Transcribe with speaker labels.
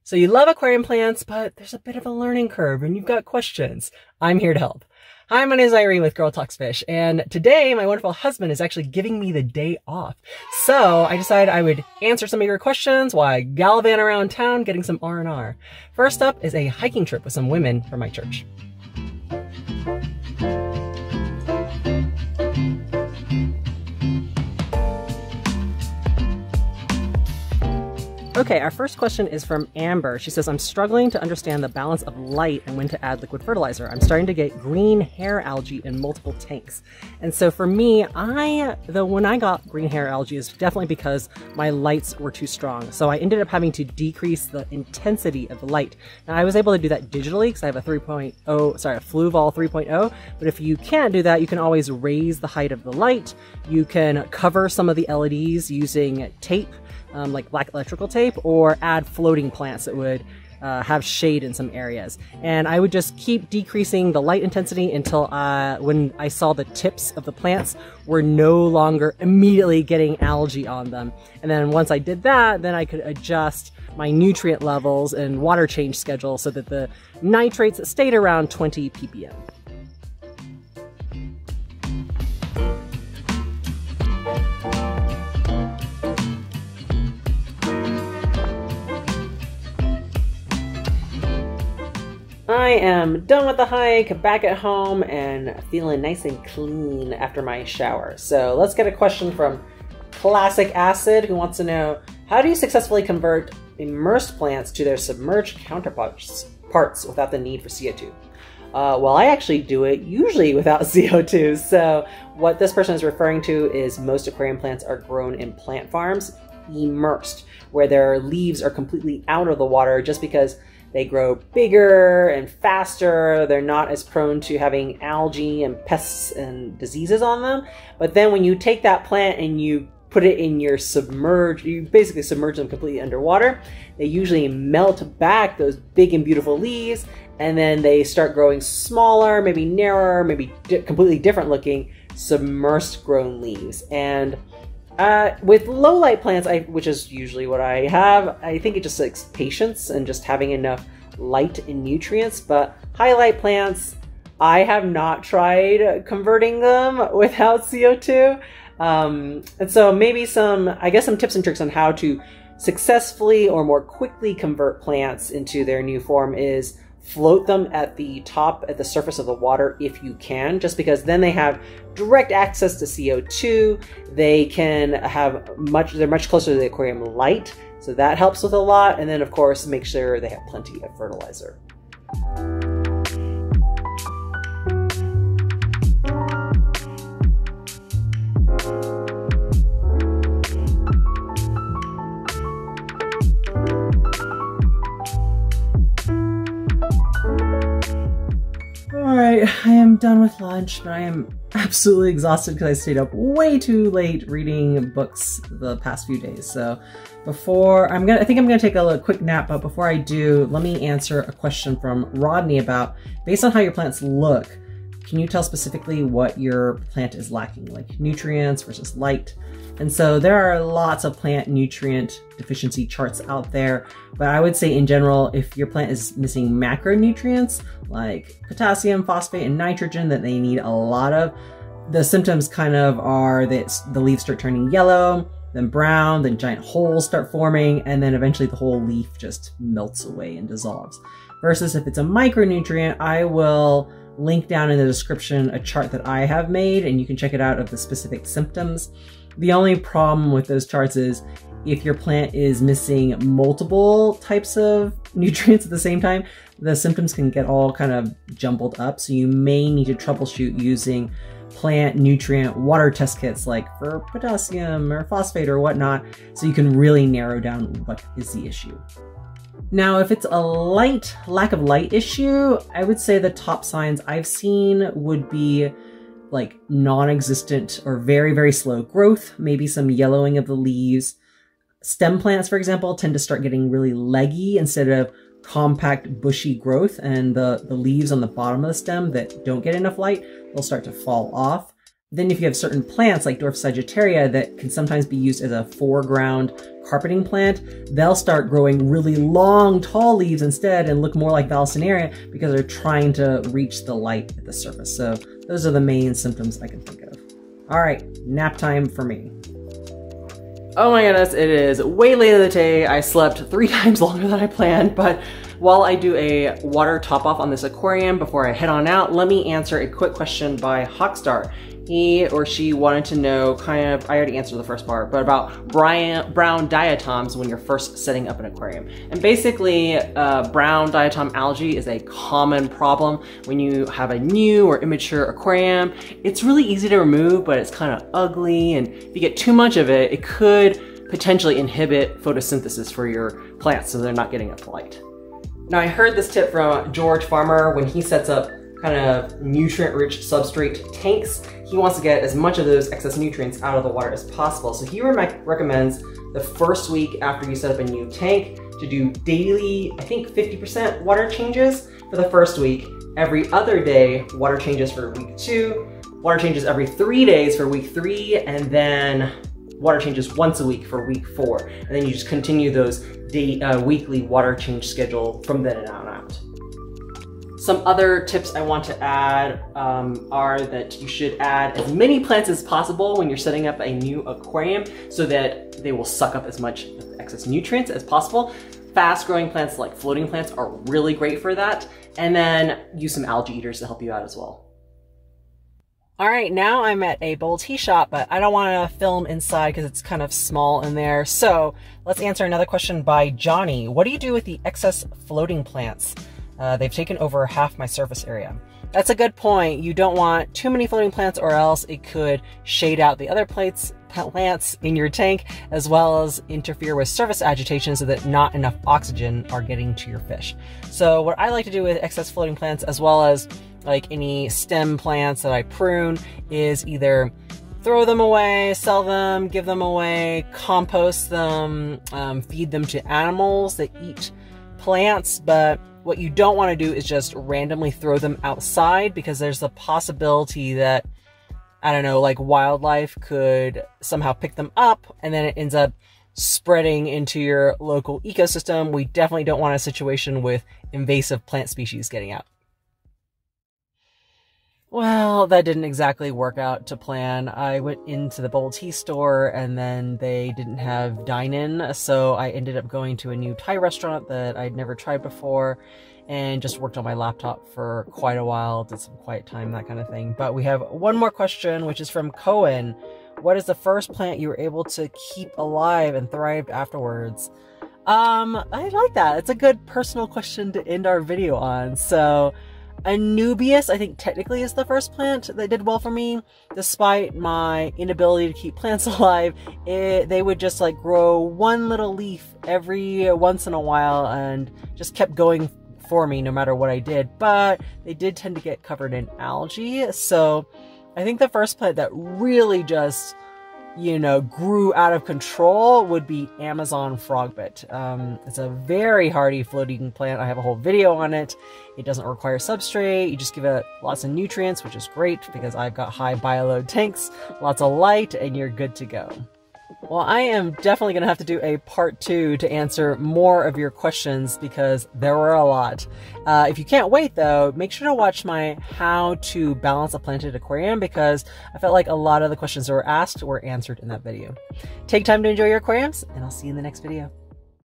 Speaker 1: So you love aquarium plants, but there's a bit of a learning curve and you've got questions. I'm here to help. Hi, my name is Irene with Girl Talks Fish, and today my wonderful husband is actually giving me the day off. So I decided I would answer some of your questions while I gallivant around town getting some R&R. First up is a hiking trip with some women from my church. Okay, our first question is from Amber. She says, I'm struggling to understand the balance of light and when to add liquid fertilizer. I'm starting to get green hair algae in multiple tanks. And so for me, when I got green hair algae is definitely because my lights were too strong. So I ended up having to decrease the intensity of the light. Now I was able to do that digitally because I have a Fluval 3.0. But if you can't do that, you can always raise the height of the light. You can cover some of the LEDs using tape, like black electrical tape, or add floating plants that would have shade in some areas. And I would just keep decreasing the light intensity until when I saw the tips of the plants were no longer immediately getting algae on them. And then once I did that, then I could adjust my nutrient levels and water change schedule so that the nitrates stayed around 20 ppm. I am done with the hike, back at home, and feeling nice and clean after my shower. So let's get a question from Classic Acid, who wants to know, how do you successfully convert immersed plants to their submerged counterparts without the need for CO2? Well, I actually do it usually without CO2. So what this person is referring to is most aquarium plants are grown in plant farms, immersed, where their leaves are completely out of the water just because they grow bigger and faster. They're not as prone to having algae and pests and diseases on them. But then when you take that plant and you put it in your you basically submerge them completely underwater, they usually melt back those big and beautiful leaves, and then they start growing smaller, maybe narrower, maybe completely different looking submersed grown leaves. And with low light plants, which is usually what I have, I think it just takes patience and just having enough light and nutrients. But high light plants, I have not tried converting them without CO2. And so maybe some tips and tricks on how to successfully or more quickly convert plants into their new form is float them at the surface of the water if you can, just because then they have direct access to CO2. They're much closer to the aquarium light, so that helps with a lot. And then of course, make sure they have plenty of fertilizer. Alright, I am done with lunch, but I am absolutely exhausted because I stayed up way too late reading books the past few days. So I think I'm gonna take a quick nap, but before I do, let me answer a question from Rodney about, based on how your plants look, can you tell specifically what your plant is lacking, like nutrients versus light? And so there are lots of plant nutrient deficiency charts out there, but I would say in general, if your plant is missing macronutrients like potassium, phosphate, and nitrogen that they need a lot of, the symptoms kind of are that the leaves start turning yellow, then brown, then giant holes start forming, and then eventually the whole leaf just melts away and dissolves. Versus if it's a micronutrient, I will link down in the description a chart that I have made, and you can check it out of the specific symptoms. The only problem with those charts is if your plant is missing multiple types of nutrients at the same time, the symptoms can get all kind of jumbled up. So you may need to troubleshoot using plant nutrient water test kits, like for potassium or phosphate or whatnot, so you can really narrow down what is the issue. Now, if it's a lack of light issue, I would say the top signs I've seen would be like non-existent or very, very slow growth, maybe some yellowing of the leaves. Stem plants, for example, tend to start getting really leggy instead of compact, bushy growth, and the leaves on the bottom of the stem that don't get enough light will start to fall off. Then if you have certain plants like Dwarf Sagittaria that can sometimes be used as a foreground carpeting plant, they'll start growing really long, tall leaves instead and look more like Vallisneria because they're trying to reach the light at the surface. So those are the main symptoms I can think of. All right, nap time for me. Oh my goodness, it is way late in the day. I slept 3 times longer than I planned, but while I do a water top off on this aquarium before I head on out, let me answer a quick question by Hawkstar. He or she wanted to know kind of, I already answered the first part, but about brown diatoms when you're first setting up an aquarium. And basically, brown diatom algae is a common problem when you have a new or immature aquarium. It's really easy to remove, but it's kind of ugly, and if you get too much of it, it could potentially inhibit photosynthesis for your plants, so they're not getting enough light. Now, I heard this tip from George Farmer when he sets up kind of nutrient-rich substrate tanks. He wants to get as much of those excess nutrients out of the water as possible. So he recommends the first week after you set up a new tank to do daily, I think 50% water changes for the first week. Every other day, water changes for week 2, water changes every 3 days for week 3, and then water changes once a week for week 4. And then you just continue those weekly water change schedule from then on out. Some other tips I want to add are that you should add as many plants as possible when you're setting up a new aquarium so that they will suck up as much excess nutrients as possible. Fast-growing plants like floating plants are really great for that. And then use some algae eaters to help you out as well. All right, now I'm at a bubble tea shop, but I don't want to film inside because it's kind of small in there. So let's answer another question by Johnny. What do you do with the excess floating plants? They've taken over half my surface area. That's a good point. You don't want too many floating plants or else it could shade out the other plants in your tank, as well as interfere with surface agitation so that not enough oxygen are getting to your fish. So what I like to do with excess floating plants, as well as like any stem plants that I prune, is either throw them away, sell them, give them away, compost them, feed them to animals that eat plants. But what you don't want to do is just randomly throw them outside, because there's the possibility that, I don't know, like wildlife could somehow pick them up and then it ends up spreading into your local ecosystem. We definitely don't want a situation with invasive plant species getting out. Well, that didn't exactly work out to plan. I went into the bubble tea store and then they didn't have dine-in, so I ended up going to a new Thai restaurant that I'd never tried before and just worked on my laptop for quite a while, did some quiet time, that kind of thing. But we have one more question, which is from Cohen. What is the first plant you were able to keep alive and thrived afterwards? I like that. It's a good personal question to end our video on. So Anubias, I think technically is the first plant that did well for me. Despite my inability to keep plants alive, they would just like grow one little leaf every once in a while and just kept going for me no matter what I did. But they did tend to get covered in algae. So I think the first plant that really just, you know, grew out of control would be Amazon frogbit. It's a very hardy floating plant. I have a whole video on it. It doesn't require substrate. You just give it lots of nutrients, which is great because I've got high bioload tanks, lots of light, and you're good to go. Well, I am definitely going to have to do a part 2 to answer more of your questions because there were a lot. If you can't wait though, make sure to watch my how to balance a planted aquarium because I felt like a lot of the questions that were asked were answered in that video. Take time to enjoy your aquariums and I'll see you in the next video.